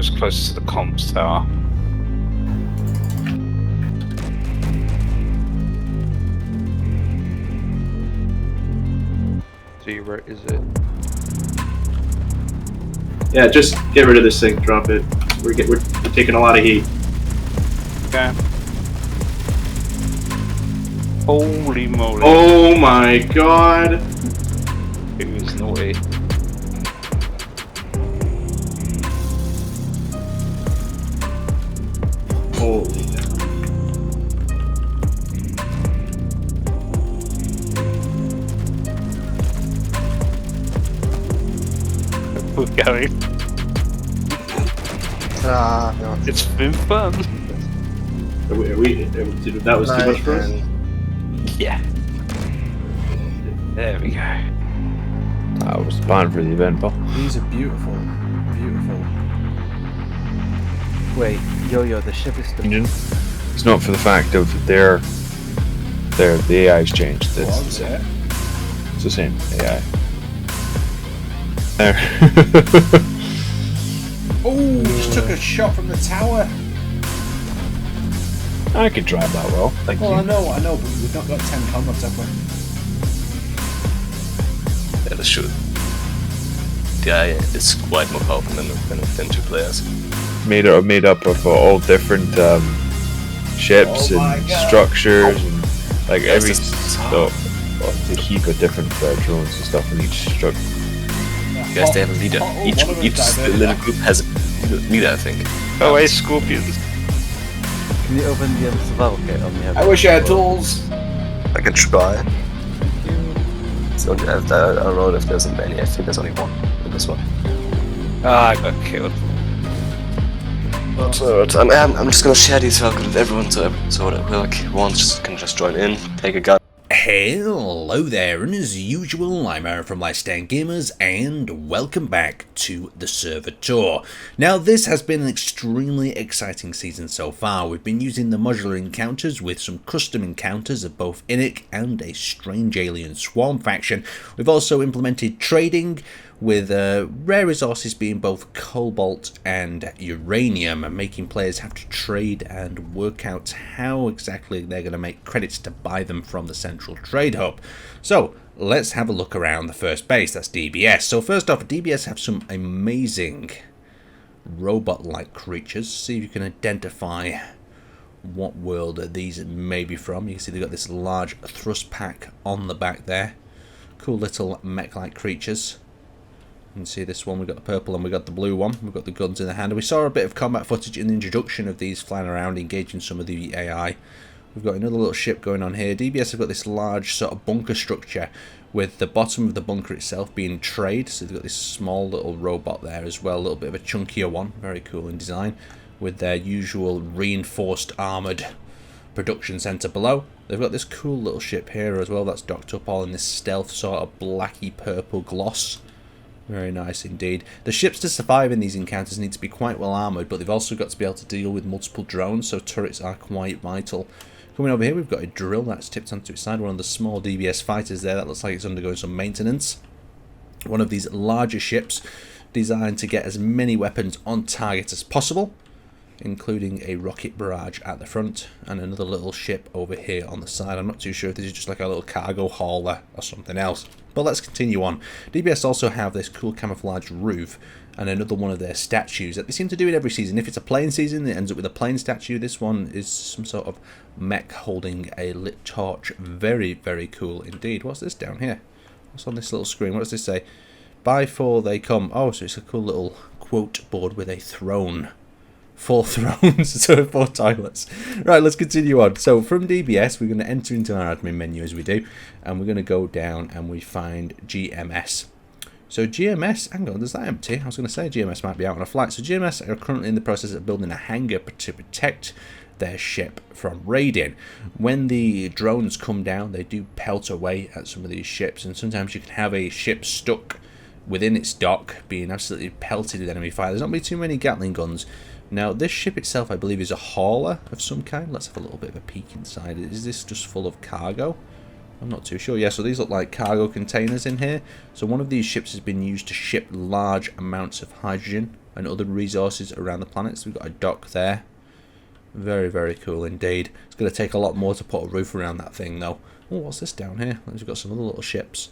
as close to the comms tower. See, where is it? Yeah, just get rid of this thing. Drop it. We're taking a lot of heat. Okay. Holy moly. Oh my god. It was naughty. Holy cow. We're going. No. It's been fun. That was too much for us? Yeah. There we go. That was the plan for the event, Paul. These are beautiful. Beautiful. Wait, Yo-Yo, the ship is still... Engine. It's not for the fact of the AI's changed. It's What the was same. it? It's the same AI. There. Oh, just took a shot from the tower. I could drive that well. Thank Well, you. I know, but we've not got 10 combats, have we? Yeah, that's true. The AI is quite more powerful than 2 players. Made up of all different ships Oh my and God. structures and like Yes, every it's- a heap of different drones and stuff in each structure. Yes, they have a leader. Oh, Each one of them each diverted. little group has a leader, I think. Oh, hey, scorpions. Can you open the other survival kit on the other? I wish I had tools. I can try. So I don't know if there's many. I think there's only one in this one. Ah, I got killed. But I'm just gonna share these out with everyone so that one can just join in, take a gun. Hello there, and as usual, I'm Aaron from Laststandgamers, and welcome back to the server tour. Now, this has been an extremely exciting season so far. We've been using the modular encounters with some custom encounters of both Innic and a strange alien swarm faction. We've also implemented trading, with rare resources being both cobalt and uranium, and making players have to trade and work out how exactly they're going to make credits to buy them from the central trade hub. So let's have a look around the first base, that's DBS. So first off, DBS have some amazing robot-like creatures. See if you can identify what world these may be from. You can see they've got this large thrust pack on the back there. Cool little mech-like creatures. You can see this one, we've got the purple and we've got the blue one. We've got the guns in the hand. And we saw a bit of combat footage in the introduction of these flying around, engaging some of the AI. We've got another little ship going on here. DBS have got this large sort of bunker structure with the bottom of the bunker itself being trade. So they've got this small little robot there as well, a little bit of a chunkier one. Very cool in design, with their usual reinforced armoured production centre below. They've got this cool little ship here as well that's docked up all in this stealth sort of blacky purple gloss. Very nice indeed. The ships to survive in these encounters need to be quite well armoured, but they've also got to be able to deal with multiple drones, so turrets are quite vital. Coming over here, we've got a drill that's tipped onto its side. One of the small DBS fighters there, that looks like it's undergoing some maintenance. One of these larger ships designed to get as many weapons on target as possible, including a rocket barrage at the front, and another little ship over here on the side. I'm not too sure if this is just like a little cargo hauler or something else. But let's continue on. DBS also have this cool camouflage roof and another one of their statues that they seem to do it every season. If it's a plane season, it ends up with a plane statue. This one is some sort of mech holding a lit torch. Very, very cool indeed. What's this down here? What's on this little screen? What does this say? By four they come. Oh, so it's a cool little quote board with a throne. 4 thrones, so 4 toilets. Right, let's continue on. So from DBS, we're going to enter into our admin menu as we do, and we're going to go down and we find GMS. So GMS, hang on, is that empty? I was going to say GMS might be out on a flight. So GMS are currently in the process of building a hangar to protect their ship from raiding. When the drones come down, they do pelt away at some of these ships, and sometimes you can have a ship stuck within its dock being absolutely pelted with enemy fire. There's not really too many Gatling guns. Now, this ship itself, I believe, is a hauler of some kind. Let's have a little bit of a peek inside. Is this just full of cargo? I'm not too sure. Yeah, so these look like cargo containers in here. So one of these ships has been used to ship large amounts of hydrogen and other resources around the planet. So we've got a dock there. Very, very cool indeed. It's going to take a lot more to put a roof around that thing though. Oh, what's this down here? We've got some other little ships.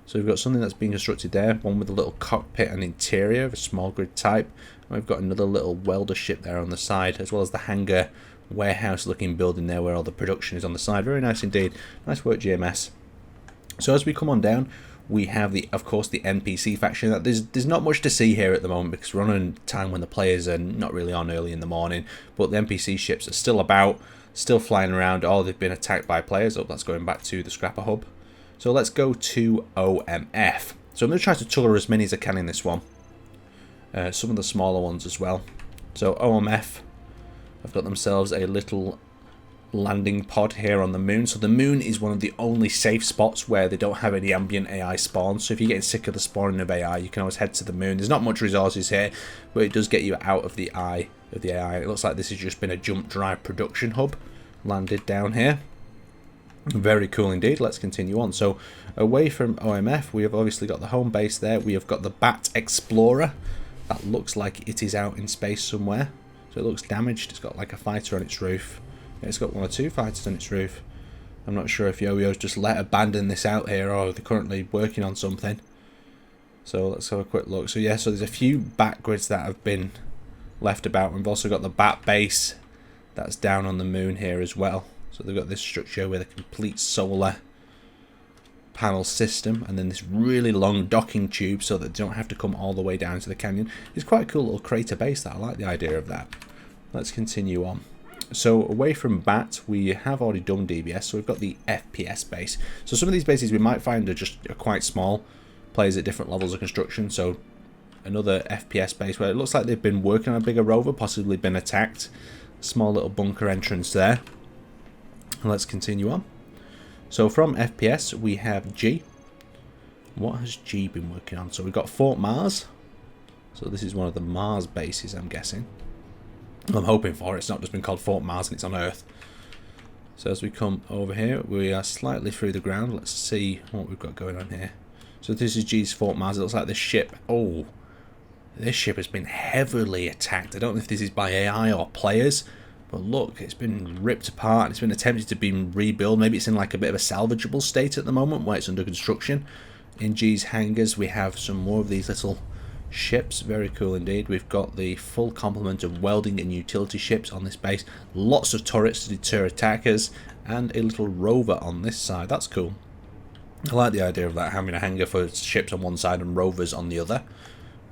So we've got something that's being constructed there, one with a little cockpit and interior of a small grid type. And we've got another little welder ship there on the side, as well as the hangar warehouse looking building there where all the production is on the side. Very nice indeed. Nice work, GMS. So as we come on down, we have of course the NPC faction. There's not much to see here at the moment because we're on a time when the players are not really on early in the morning, but the NPC ships are still about, still flying around. Oh, they've been attacked by players. Oh, that's going back to the scrapper hub. So let's go to OMF. So I'm going to try to tour as many as I can in this one. Some of the smaller ones as well. So OMF have got themselves a little landing pod here on the moon. So the moon is one of the only safe spots where they don't have any ambient AI spawns. So if you're getting sick of the spawning of AI, you can always head to the moon. There's not much resources here, but it does get you out of the eye of the AI. It looks like this has just been a jump drive production hub landed down here. Very cool indeed. Let's continue on. So away from OMF, we have obviously got the home base there. We have got the Bat Explorer. That looks like it is out in space somewhere. So it looks damaged. It's got like a fighter on its roof. Yeah, it's got 1 or 2 fighters on its roof. I'm not sure if Yo-Yo's just abandoned this out here or they're currently working on something. So let's have a quick look. So yeah, so there's a few bat grids that have been left about. We've also got the Bat Base that's down on the moon here as well. So they've got this structure with a complete solar panel system and then this really long docking tube so that they don't have to come all the way down to the canyon. It's quite a cool little crater base. That I like the idea of that. Let's continue on. So away from BAT, we have already done DBS, so we've got the FPS base. So some of these bases we might find are quite small, players at different levels of construction. So another FPS base where it looks like they've been working on a bigger rover, possibly been attacked. Small little bunker entrance there. Let's continue on. So from FPS we have G. What has G been working on? So we've got Fort Mars. So this is one of the Mars bases, I'm guessing. I'm hoping for it. It's not just been called Fort Mars and it's on Earth. So as we come over here, we are slightly through the ground. Let's see what we've got going on here. So this is G's Fort Mars. It looks like this ship. Oh, this ship has been heavily attacked. I don't know if this is by AI or players. But look, it's been ripped apart. It's been attempted to be rebuilt. Maybe it's in like a bit of a salvageable state at the moment while it's under construction. In G's hangars, we have some more of these little ships. Very cool indeed. We've got the full complement of welding and utility ships on this base. Lots of turrets to deter attackers. And a little rover on this side. That's cool. I like the idea of that, having a hangar for ships on one side and rovers on the other.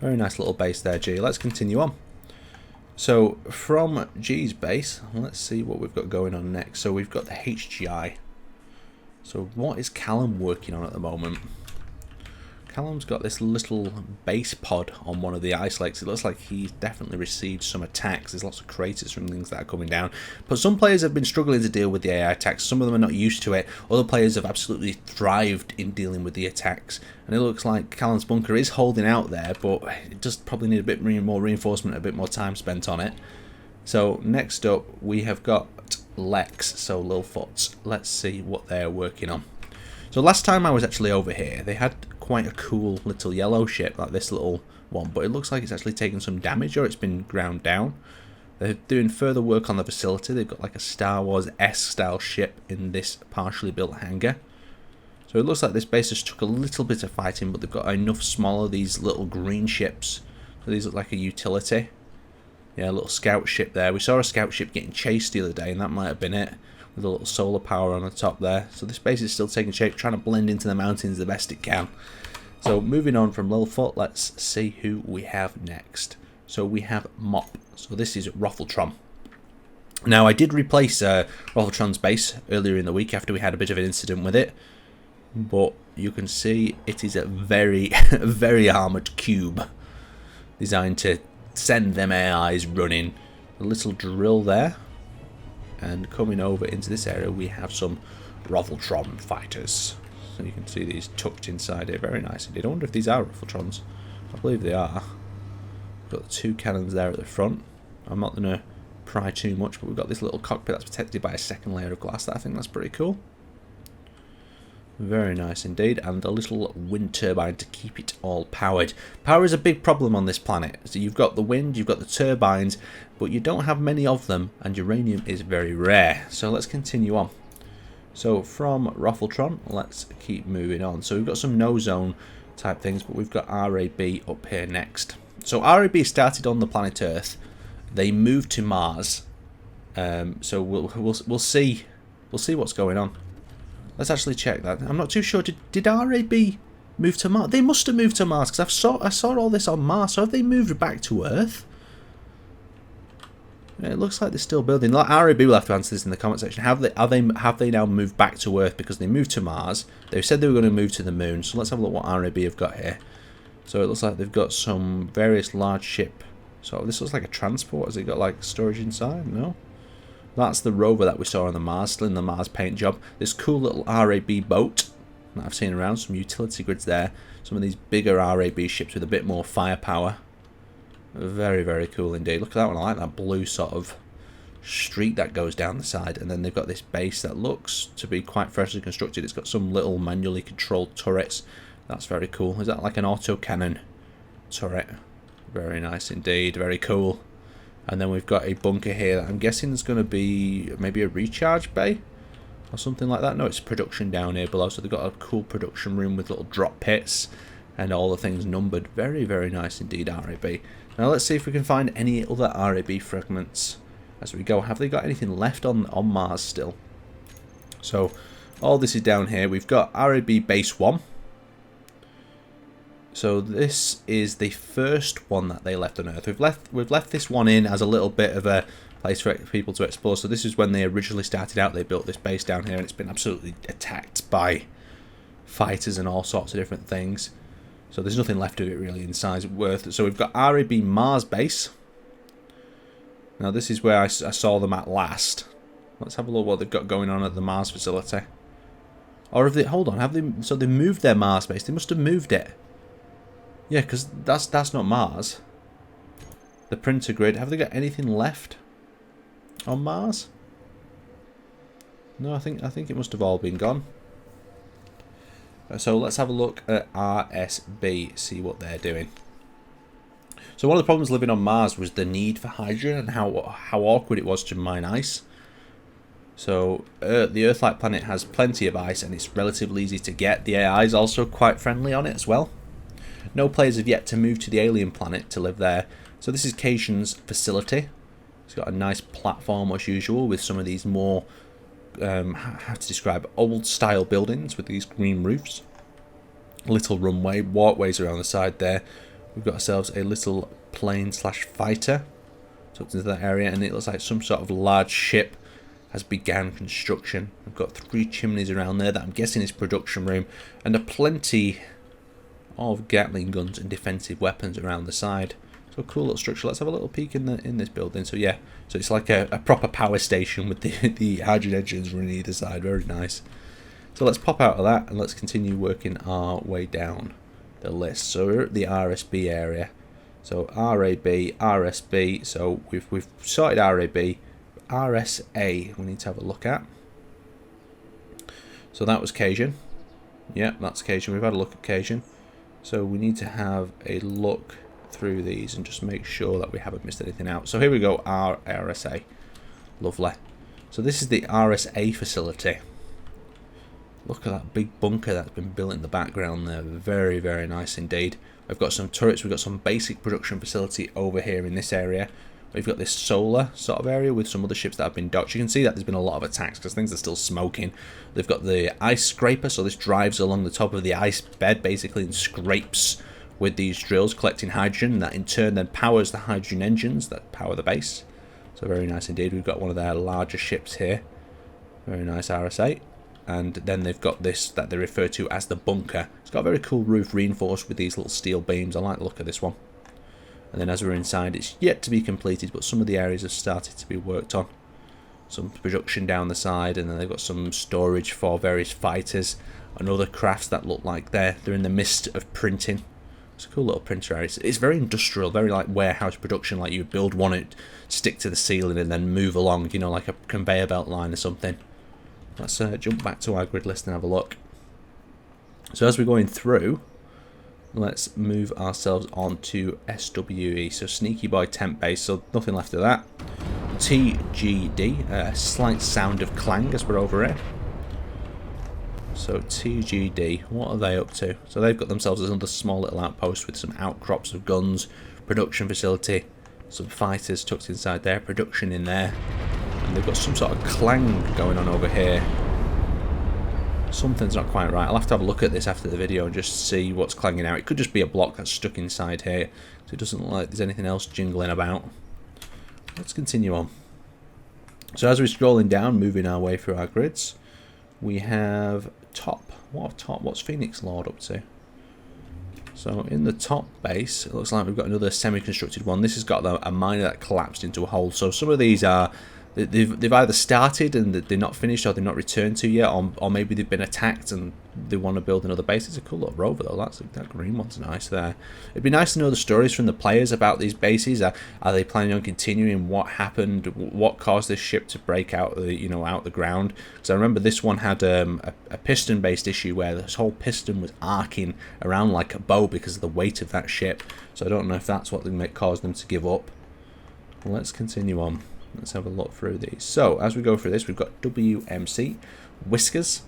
Very nice little base there, G. Let's continue on. So from G's base, let's see what we've got going on next. So we've got the HGI. So what is Callum working on at the moment? Callum's got this little base pod on one of the ice lakes. It looks like he's definitely received some attacks. There's lots of craters from things that are coming down. But some players have been struggling to deal with the AI attacks. Some of them are not used to it. Other players have absolutely thrived in dealing with the attacks. And it looks like Callum's bunker is holding out there, but it does probably need a bit more reinforcement, a bit more time spent on it. So next up, we have got Lex, so Littlefoot. Let's see what they're working on. So last time I was actually over here, they had quite a cool little yellow ship, like this little one, but it looks like it's actually taken some damage or it's been ground down. They're doing further work on the facility. They've got like a Star Wars-esque style ship in this partially built hangar. So it looks like this base just took a little bit of fighting, but they've got enough smaller, these little green ships. So these look like a utility. Yeah, a little scout ship there. We saw a scout ship getting chased the other day, and that might have been it, with a little solar power on the top there. So this base is still taking shape, trying to blend into the mountains the best it can. So moving on from Littlefoot, let's see who we have next. So we have Mop. So this is Ruffletron. Now I did replace Ruffletron's base earlier in the week after we had a bit of an incident with it. But you can see it is a very, very armoured cube designed to send them AIs running. A little drill there. And coming over into this area, we have some Ruffletron fighters. So you can see these tucked inside here. Very nice indeed. I wonder if these are Ruffletrons. I believe they are. We've got the 2 cannons there at the front. I'm not going to pry too much, but we've got this little cockpit that's protected by a second layer of glass. I think that's pretty cool. Very nice indeed, and a little wind turbine to keep it all powered. Power is a big problem on this planet. So you've got the wind, you've got the turbines, but you don't have many of them, and uranium is very rare. So let's continue on. So from Ruffletron, let's keep moving on. So we've got some no zone type things, but we've got RAB up here next. So RAB started on the planet Earth. They moved to Mars. So we'll see what's going on. Let's actually check that. I'm not too sure. Did RAB move to Mars? They must have moved to Mars because I saw all this on Mars. So have they moved back to Earth? Yeah, it looks like they're still building. RAB will have to answer this in the comment section. Have they now moved back to Earth because they moved to Mars? They said they were going to move to the moon. So let's have a look what RAB have got here. So it looks like they've got some various large ship. So this looks like a transport. Has it got like storage inside? No. That's the rover that we saw on the Mars, still in the Mars paint job. This cool little RAB boat that I've seen around, some utility grids there. Some of these bigger RAB ships with a bit more firepower. Very, very cool indeed. Look at that one, I like that blue sort of streak that goes down the side. And then they've got this base that looks to be quite freshly constructed. It's got some little manually controlled turrets. That's very cool. Is that like an autocannon turret? Very nice indeed, very cool. And then we've got a bunker here that I'm guessing is going to be maybe a recharge bay or something like that. No, it's production down here below. So they've got a cool production room with little drop pits and all the things numbered. Very, very nice indeed, RAB. Now let's see if we can find any other RAB fragments as we go. Have they got anything left on Mars still? So all this is down here. We've got RAB Base 1. So this is the first one that they left on Earth. We've left this one in as a little bit of a place for people to explore. So this is when they originally started out. They built this base down here, and it's been absolutely attacked by fighters and all sorts of different things. So there's nothing left of it really in size worth. So we've got RAB Mars base. Now this is where I saw them at last. Let's have a look what they've got going on at the Mars facility. Or have they? Hold on, have they? So they moved their Mars base. They must have moved it. Yeah, because that's not Mars. The printer grid. Have they got anything left on Mars? No, I think it must have all been gone. So let's have a look at RSB, see what they're doing. So one of the problems living on Mars was the need for hydrogen and how awkward it was to mine ice. So the Earth-like planet has plenty of ice and it's relatively easy to get. The AI is also quite friendly on it as well. No players have yet to move to the alien planet to live there. So this is Cajun's facility. It's got a nice platform as usual with some of these more, how to describe, old style buildings with these green roofs. Little runway, walkways around the side there. We've got ourselves a little plane slash fighter tucked into that area, and it looks like some sort of large ship has began construction. We've got 3 chimneys around there that I'm guessing is production room, and a plenty of Gatling guns and defensive weapons around the side. So cool little structure. Let's have a little peek in this building. So yeah, so it's like a proper power station with the hydrogen engines running either side. Very nice. So let's pop out of that and let's continue working our way down the list. So we're at the RSB area. So RAB, RSB. So we've sorted RAB. RSA we need to have a look at. So that was Cajun. Yeah, that's Cajun. We've had a look at Cajun. So we need to have a look through these and just make sure that we haven't missed anything out. So here we go, RSA. Lovely. So this is the RSA facility. Look at that big bunker that's been built in the background there. Very, very nice indeed. We've got some turrets. We've got some basic production facility over here in this area. We've got this solar sort of area with some other ships that have been docked. You can see that there's been a lot of attacks because things are still smoking. They've got the ice scraper, so this drives along the top of the ice bed basically and scrapes with these drills, collecting hydrogen, and that in turn then powers the hydrogen engines that power the base. So very nice indeed. We've got one of their larger ships here. Very nice RSA. And then they've got this that they refer to as the bunker. It's got a very cool roof reinforced with these little steel beams. I like the look of this one. And then as we're inside, it's yet to be completed, but some of the areas have started to be worked on. Some production down the side, and then they've got some storage for various fighters and other crafts that look like they're in the midst of printing. It's a cool little printer area. It's very industrial, very like warehouse production, like you would build one, it stick to the ceiling and then move along, you know, like a conveyor belt line or something. Let's jump back to our grid list and have a look. So as we're going through, let's move ourselves on to SWE. So Sneaky Boy Tent Base, so nothing left of that. TGD, a slight sound of clang as we're over here. So TGD, what are they up to? So they've got themselves another small little outpost with some outcrops of guns, production facility, some fighters tucked inside there, production in there. And they've got some sort of clang going on over here. Something's not quite right. I'll have to have a look at this after the video and just see what's clanging out. It could just be a block that's stuck inside here, so it doesn't look like there's anything else jingling about. Let's continue on. So as we're scrolling down, moving our way through our grids, we have top. What top? What's Phoenix Lord up to? So in the top base, it looks like we've got another semi-constructed one. This has got a miner that collapsed into a hole. So some of these are... They've either started and they're not finished, or they're not returned to yet, or maybe they've been attacked and they want to build another base. It's a cool little rover though. That green one's nice there. It'd be nice to know the stories from the players about these bases. Are they planning on continuing? What happened? What caused this ship to break out out the ground? Because I remember this one had a piston-based issue where this whole piston was arcing around like a bow because of the weight of that ship. So I don't know if that's what caused them to give up. Well, let's continue on. Let's have a look through these. So, as we go through this, we've got WMC, Whiskers.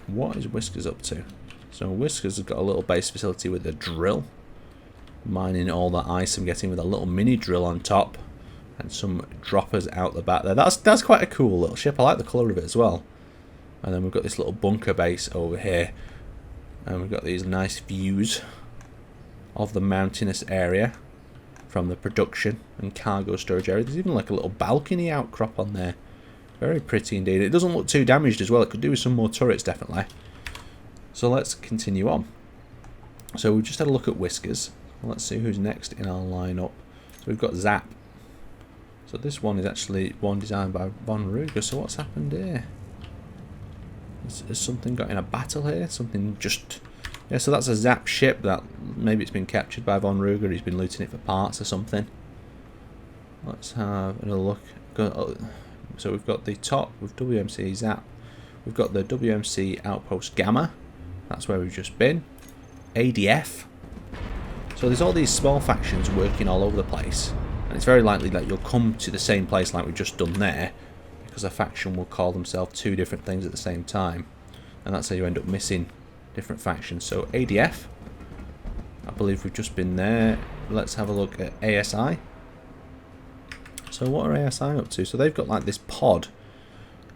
What is Whiskers up to? So, Whiskers has got a little base facility with a drill. Mining all that ice I'm getting with a little mini drill on top. And some droppers out the back there. That's quite a cool little ship. I like the colour of it as well. And then we've got this little bunker base over here. And we've got these nice views of the mountainous area from the production and cargo storage area. There's even like a little balcony outcrop on there. Very pretty indeed. It doesn't look too damaged as well. It could do with some more turrets definitely. So let's continue on. So we've just had a look at Whiskers. Let's see who's next in our lineup. So we've got Zap. So this one is actually one designed by Von Ruger. So what's happened here? Has something got in a battle here? Something just... Yeah, so that's a Zap Ship that maybe it's been captured by Von Ruger. He's been looting it for parts or something. Let's have another look. So we've got the top with WMC Zap. We've got the WMC Outpost Gamma. That's where we've just been. ADF. So there's all these small factions working all over the place. And it's very likely that you'll come to the same place like we've just done there. Because a faction will call themselves two different things at the same time. And that's how you end up missing different factions. So ADF, I believe we've just been there. Let's have a look at ASI. So what are ASI up to? So they've got like this pod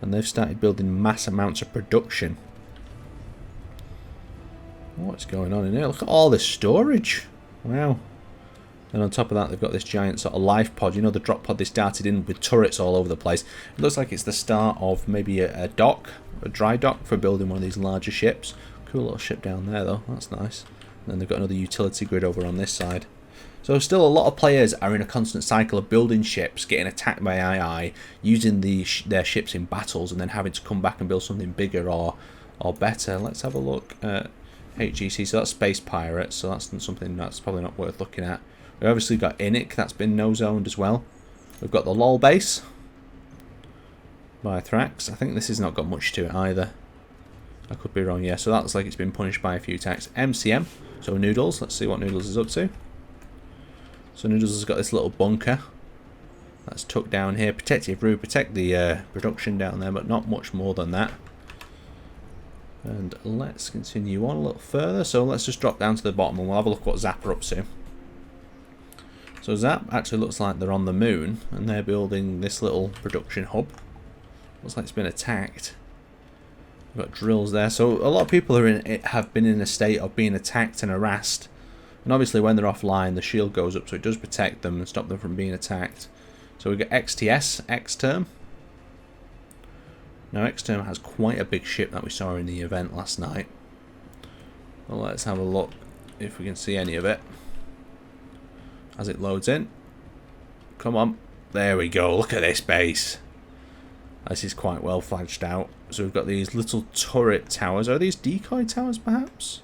and they've started building mass amounts of production. What's going on in here? Look at all this storage. Wow. And on top of that they've got this giant sort of life pod, you know, the drop pod they started in with turrets all over the place. It looks like it's the start of maybe a dock, a dry dock for building one of these larger ships. Cool little ship down there though, that's nice. And then they've got another utility grid over on this side. So still a lot of players are in a constant cycle of building ships, getting attacked by II, using their ships in battles and then having to come back and build something bigger or better. Let's have a look at HEC, so that's Space Pirates, so that's something that's probably not worth looking at. We've obviously got INIC, that's been no-zoned as well. We've got the LOL base by Thrax. I think this has not got much to it either. I could be wrong, yeah. So that looks like it's been punished by a few attacks. MCM, so Noodles. Let's see what Noodles is up to. So Noodles has got this little bunker that's tucked down here. Protective roof, protect the production down there, but not much more than that. And let's continue on a little further. So let's just drop down to the bottom and we'll have a look what Zap are up to. So Zap actually looks like they're on the moon and they're building this little production hub. Looks like it's been attacked. We've got drills there. So a lot of people have been in a state of being attacked and harassed. And obviously when they're offline the shield goes up so it does protect them and stop them from being attacked. So we've got XTS, X-Term. Now X-Term has quite a big ship that we saw in the event last night. Well, let's have a look if we can see any of it as it loads in. Come on. There we go. Look at this base. This is quite well fledged out. So we've got these little turret towers. Are these decoy towers perhaps?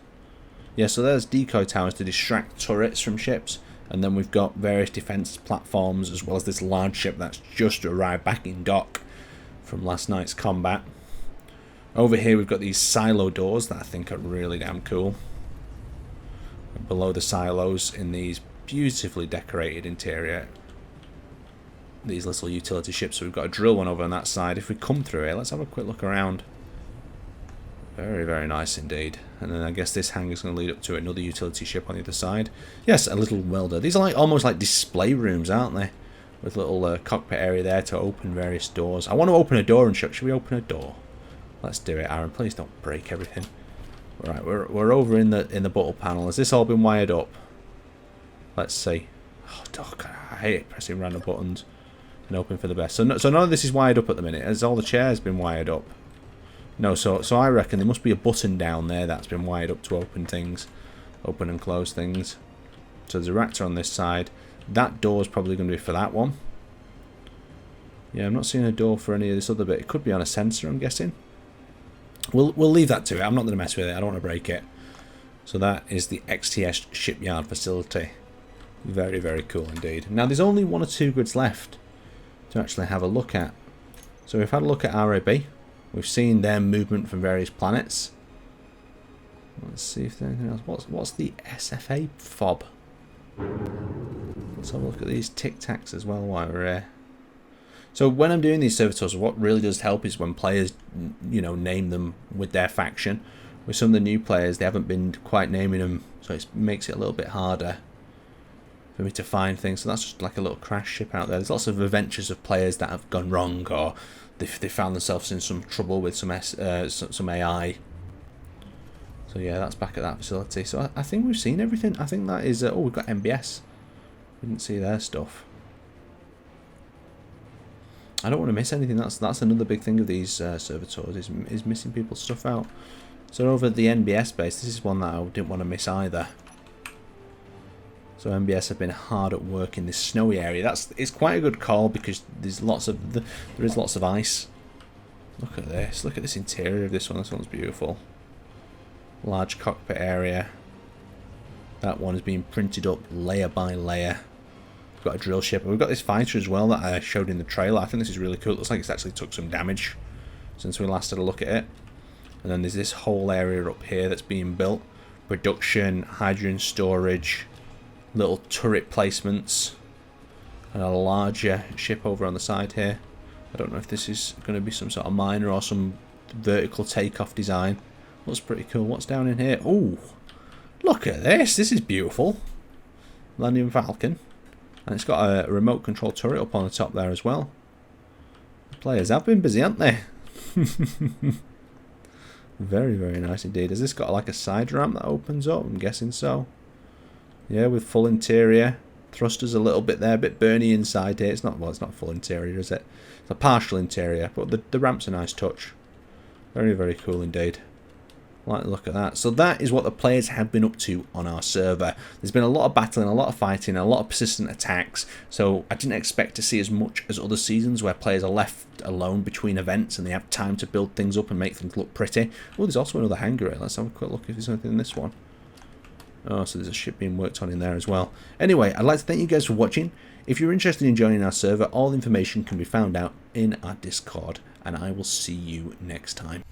Yeah, so there's decoy towers to distract turrets from ships. And then we've got various defense platforms as well as this large ship that's just arrived back in dock from last night's combat. Over here we've got these silo doors that I think are really damn cool. Below the silos in these beautifully decorated interior, these little utility ships. So we've got a drill one over on that side. If we come through here, let's have a quick look around. Very, very nice indeed. And then I guess this hangar's going to lead up to another utility ship on the other side. Yes, a little welder. These are like almost like display rooms, aren't they? With a little cockpit area there to open various doors. I want to open a door and shut. Should we open a door? Let's do it, Aaron. Please don't break everything. Right, we're over in the bottle panel. Has this all been wired up? Let's see. Oh, Doc, I hate pressing random buttons and hoping for the best. So none of this is wired up at the minute. Has all the chairs been wired up? No, so I reckon there must be a button down there that's been wired up to open things, open and close things. So there's a reactor on this side. That door is probably going to be for that one. Yeah, I'm not seeing a door for any of this other bit. It could be on a sensor, I'm guessing. We'll leave that to it. I'm not going to mess with it. I don't want to break it. So that is the XTS Shipyard facility. Very, very cool indeed. Now there's only 1 or 2 grids left to actually have a look at. So we've had a look at RAB. We've seen their movement from various planets. Let's see if there's anything else. What's the SFA fob? Let's have a look at these Tic Tacs as well while we're here. So when I'm doing these server tours, what really does help is when players, you know, name them with their faction. With some of the new players, they haven't been quite naming them, so it makes it a little bit harder for me to find things. So that's just like a little crash ship out there. There's lots of adventures of players that have gone wrong, or they found themselves in some trouble with some AI. So yeah, that's back at that facility. So I think we've seen everything. I think that is... oh, we've got MBS. We didn't see their stuff. I don't want to miss anything. That's another big thing of these server tours, is missing people's stuff out. So over at the NBS base, this is one that I didn't want to miss either. So NBS have been hard at work in this snowy area. It's quite a good call because there's lots of there is lots of ice. Look at this. Look at this interior of this one. This one's beautiful. Large cockpit area. That one is being printed up layer by layer. We've got a drill ship. And we've got this fighter as well that I showed in the trailer. I think this is really cool. It looks like it's actually took some damage since we last had a look at it. And then there's this whole area up here that's being built. Production, hydrogen storage, little turret placements, and a larger ship over on the side here. I don't know if this is going to be some sort of miner or some vertical takeoff design. Looks pretty cool. What's down in here? Oh, look at this. This is beautiful. Landing Falcon. And it's got a remote control turret up on the top there as well. The players have been busy, haven't they? Very, very nice indeed. Has this got like a side ramp that opens up? I'm guessing so. Yeah, with full interior. Thrusters a little bit there, a bit burny inside here. It's not full interior, is it? It's a partial interior, but the ramp's a nice touch. Very, very cool indeed. I like the look at that. So that is what the players have been up to on our server. There's been a lot of battling, a lot of fighting, a lot of persistent attacks. So I didn't expect to see as much as other seasons where players are left alone between events and they have time to build things up and make things look pretty. Oh, there's also another hangar here. Let's have a quick look if there's anything in this one. Oh, so there's a ship being worked on in there as well. Anyway, I'd like to thank you guys for watching. If you're interested in joining our server, all the information can be found out in our Discord, and I will see you next time.